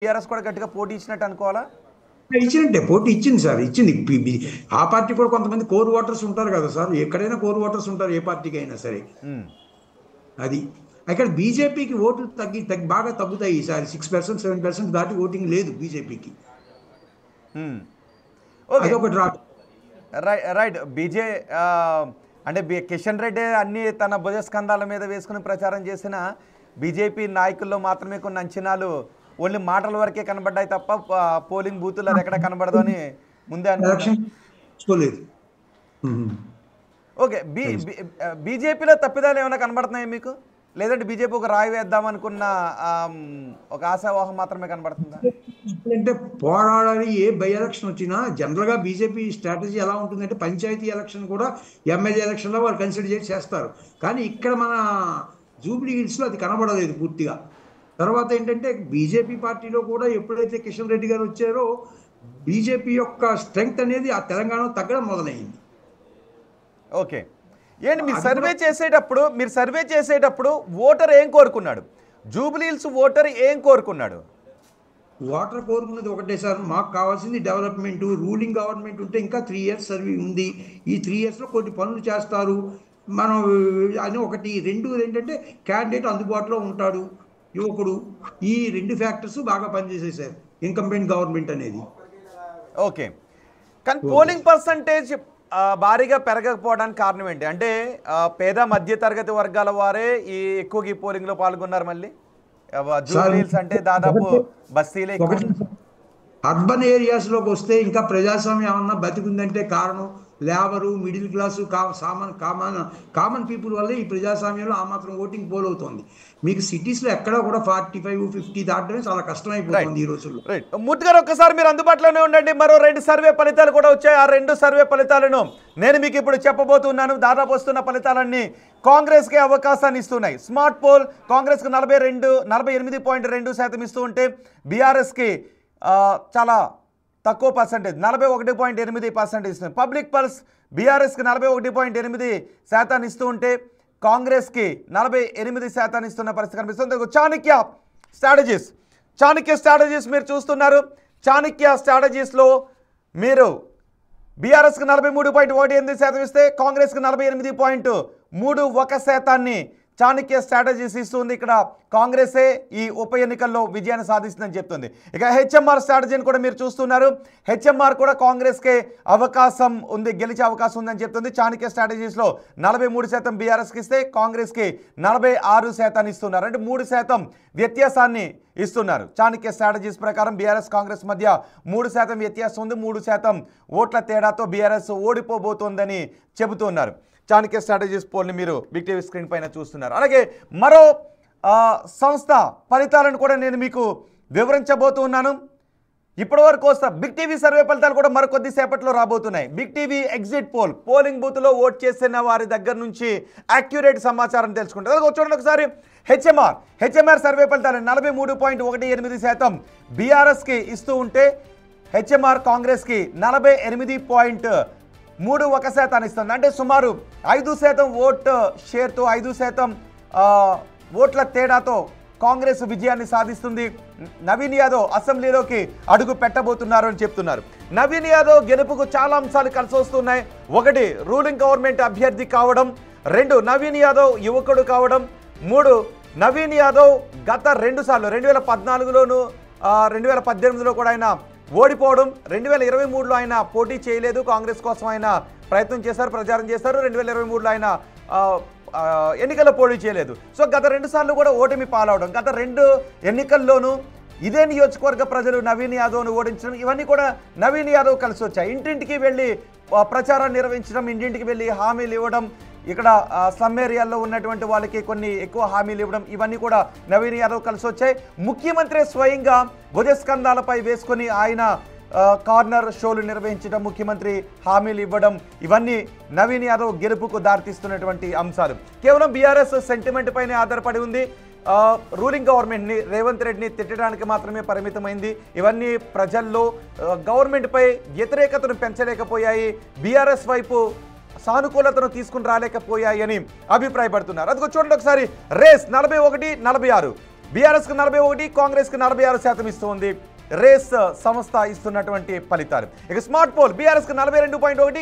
TRS కూడా గట్టిగా పోటీ ఇచ్చినట్టు అనుకోవాలా? ఇచ్చినట్టే పోటీ ఇచ్చింది సార్, ఇచ్చింది. ఆ పార్టీ కూడా కొంతమంది కోర్ ఓటర్స్ ఉంటారు కదా సార్, ఎక్కడైనా కోర్ ఓటర్స్ ఉంటారు ఏ పార్టీకి అయినా సరే. అది అక్కడ బీజేపీకి ఓట్లు బాగా తగ్గుతాయి ఈసారి. 6% 7% దాటి ఓటింగ్ లేదు బీజేపీకి. అదొకటి రైట్. అంటే కిషన్ రెడ్డి అన్ని తన భుజస్కంధాల మీద వేసుకుని ప్రచారం చేసిన బీజేపీ నాయకుల్లో మాత్రమే కొన్ని అంచనాలు ఓన్లీ మాటల వరకే కనబడ్డాయి తప్ప పోలింగ్ బూతులు అది ఎక్కడ కనబడదు అని ముందే అనుకోలేదు. ఓకే, బీజేపీలో తప్పిదాలు ఏమైనా కనబడుతున్నాయి మీకు? లేదంటే బీజేపీ ఒక రాయి వేద్దాం అనుకున్న ఒక ఆశావాహం మాత్రమే కనబడుతుందా? అంటే పోరాడాలి. ఏ బై ఎలక్షన్ వచ్చినా జనరల్గా బీజేపీ స్ట్రాటజీ ఎలా ఉంటుందంటే పంచాయతీ ఎలక్షన్ కూడా ఎమ్మెల్యే ఎలక్షన్లో వాళ్ళు కన్సిడర్ చేస్తారు. కానీ ఇక్కడ మన జూబ్లీ హిల్స్లో అది కనబడలేదు పూర్తిగా. తర్వాత ఏంటంటే బీజేపీ పార్టీలో కూడా ఎప్పుడైతే కిషన్ రెడ్డి గారు వచ్చారో బీజేపీ యొక్క స్ట్రెంగ్త్ అనేది ఆ తెలంగాణలో తగ్గడం మొదలైంది. ఓకే, ఏంటి మీరు సర్వే చేసేటప్పుడు ఓటర్ ఏం కోరుకున్నాడు? జూబ్లీ హిల్స్ ఓటర్ ఏం కోరుకున్నాడు? ఓటర్ కోరుకున్నది ఒకటే సార్, మాకు కావాల్సింది డెవలప్మెంట్. రూలింగ్ గవర్నమెంట్ ఉంటే ఇంకా 3 years సర్వీ ఉంది, ఈ 3 yearsలో కొన్ని పనులు చేస్తారు మనం అని ఒకటి. రెండు ఏంటంటే క్యాండిడేట్ అందుబాటులో ఉంటాడు, యువకుడు. ఈ 2 ఫ్యాక్టర్స్ బాగా పనిచేసేసారు ఇన్కంబెంట్ గవర్నమెంట్ అనేది. ఓకే, కానీ పోలింగ్ పర్సంటేజ్ భారీగా పెరగకపోవడానికి కారణం ఏంటి? అంటే పేద మధ్య తరగతి వర్గాల వారే ఎక్కువగా ఈ పోలింగ్లో పాల్గొన్నారు. మళ్ళీ జూబ్లీ హిల్స్ అంటే దాదాపు బస్తీలే. అర్బన్ ఏరియాస్లోకి వస్తే ఇంకా ప్రజాస్వామ్యం ఏమన్నా బతికుందంటే కారణం labour, middle class, common people వల్లే ఈ ప్రజాస్వామ్యంలో ఆ మాత్రం ఓటింగ్ పోల్ అవుతుంది. మీకు సిటీస్లో ఎక్కడ కూడా 45, 50 దాటమే చాలా కష్టమైపోతుంది ఈ రోజుల్లో. మూర్తి గారు, ఒక్కసారి మీరు అందుబాటులోనే ఉండండి. మరో 2 సర్వే ఫలితాలు కూడా వచ్చాయి. ఆ 2 సర్వే ఫలితాలను నేను మీకు ఇప్పుడు చెప్పబోతున్నాను. దాదాపు వస్తున్న ఫలితాలన్నీ కాంగ్రెస్కి అవకాశాన్ని ఇస్తున్నాయి. స్మార్ట్ పోల్ కాంగ్రెస్కి 48.2% ఇస్తూ ఉంటే బీఆర్ఎస్కి చాలా తక్కువ పర్సెంటేజ్ 41.8% ఇస్తుంది. పబ్లిక్ పల్స్ బీఆర్ఎస్కి 41.8% ఇస్తూ ఉంటే కాంగ్రెస్కి 48% ఇస్తున్న పరిస్థితి కనిపిస్తుంది. చాణక్య స్ట్రాటజీస్ మీరు చూస్తున్నారు. చాణక్య స్ట్రాటజీస్లో మీరు బీఆర్ఎస్కి 43.18% ఇస్తే కాంగ్రెస్కి 48.31% చాణక్య స్ట్రాటజీస్ ఇస్తుంది. ఇక్కడ కాంగ్రెసే ఈ ఉప ఎన్నికల్లో విజయాన్ని సాధిస్తుందని చెప్తుంది. ఇక హెచ్ఎంఆర్ స్ట్రాటజీని కూడా మీరు చూస్తున్నారు. హెచ్ఎంఆర్ కూడా కాంగ్రెస్కే అవకాశం ఉంది, గెలిచే అవకాశం ఉందని చెప్తుంది. చాణక్య స్ట్రాటజీస్లో 43% బీఆర్ఎస్కి ఇస్తే కాంగ్రెస్కి 46% ఇస్తున్నారు. అంటే 3% వ్యత్యాసాన్ని ఇస్తున్నారు. చాణక్య స్ట్రాటజీస్ ప్రకారం బీఆర్ఎస్ కాంగ్రెస్ మధ్య 3% వ్యత్యాసం ఉంది. 3% ఓట్ల తేడాతో బీఆర్ఎస్ ఓడిపోబోతోందని చెబుతున్నారు. చాణక్య స్ట్రాటజీస్ పోల్ని మీరు బిగ్ టీవీ స్క్రీన్ పైన చూస్తున్నారు. అలాగే మరో సంస్థ ఫలితాలను కూడా నేను మీకు వివరించబోతున్నాను. ఇప్పటివరకు వస్తా బిగ్ టీవీ సర్వే ఫలితాలు కూడా మరికొద్ది సేపట్లో రాబోతున్నాయి. Big TV exit poll polling బూత్లో ఓట్ చేసిన వారి దగ్గర నుంచి యాక్యురేట్ సమాచారం తెలుసుకుంటారు. అలాగే చూడండి ఒకసారి హెచ్ఎంఆర్ సర్వే ఫలితాలు 43.18% బీఆర్ఎస్కి ఇస్తూ ఉంటే హెచ్ఎంఆర్ కాంగ్రెస్కి 48.31% ఇస్తుంది. అంటే సుమారు 5% ఓట్ షేర్తో 5% ఓట్ల తేడాతో కాంగ్రెస్ విజయాన్ని సాధిస్తుంది. నవీన్ యాదవ్ అసెంబ్లీలోకి అడుగు పెట్టబోతున్నారు అని చెప్తున్నారు. నవీన్ యాదవ్ గెలుపుకు చాలా అంశాలు కలిసి వస్తున్నాయి. 1 రూలింగ్ గవర్నమెంట్ అభ్యర్థి కావడం, 2 నవీన్ యాదవ్ యువకుడు కావడం, 3 నవీన్ యాదవ్ గత 2 సార్లు 2014లోను 2018లో కూడా ఆయన ఓడిపోవడం, 2023లో ఆయన పోటీ చేయలేదు, కాంగ్రెస్ కోసం ఆయన ప్రయత్నం చేశారు, ప్రచారం చేశారు. 2023లో ఆయన ఎన్నికల్లో పోటీ చేయలేదు. సో గత 2 సార్లు కూడా ఓటమి పాలవడం, గత 2 ఎన్నికల్లోనూ ఇదే నియోజకవర్గ ప్రజలు నవీన్ యాదవ్ను ఓడించడం, ఇవన్నీ కూడా నవీన్ యాదవ్ కలిసి వచ్చాయి. ఇంటింటికి వెళ్ళి ప్రచారం నిర్వహించడం, ఇంటింటికి వెళ్ళి హామీలు ఇవ్వడం, ఇక్కడ స్లమ్ ఏరియాల్లో ఉన్నటువంటి వాళ్ళకి కొన్ని ఎక్కువ హామీలు ఇవ్వడం, ఇవన్నీ కూడా నవీన్ యాదవ్ కలిసి వచ్చాయి. ముఖ్యమంత్రి స్వయంగా భుజస్కంధాలపై వేసుకొని ఆయన కార్నర్ షోలు నిర్వహించడం, ముఖ్యమంత్రి హామీలు ఇవ్వడం, ఇవన్నీ నవీన్ యాదవ్ గెలుపుకు దారితీస్తున్నటువంటి అంశాలు. కేవలం బీఆర్ఎస్ సెంటిమెంట్ పైనే ఆధారపడి ఉంది. రూలింగ్ గవర్నమెంట్ని రేవంత్ రెడ్డిని తిట్టడానికి మాత్రమే పరిమితమైంది. ఇవన్నీ ప్రజల్లో గవర్నమెంట్పై వ్యతిరేకతను పెంచలేకపోయాయి, బీఆర్ఎస్ వైపు సానుకూలతను తీసుకుని రాలేకపోయాయని అభిప్రాయపడుతున్నారు. అదిగో చూడండి ఒకసారి రేస్ 41-46 బీఆర్ఎస్కు 41, కాంగ్రెస్కు 46% ఇస్తుంది రేస్ సంస్థ ఇస్తున్నటువంటి ఫలితాలు. ఇక స్మార్ట్ పోల్ బీఆర్ఎస్కు 42.1,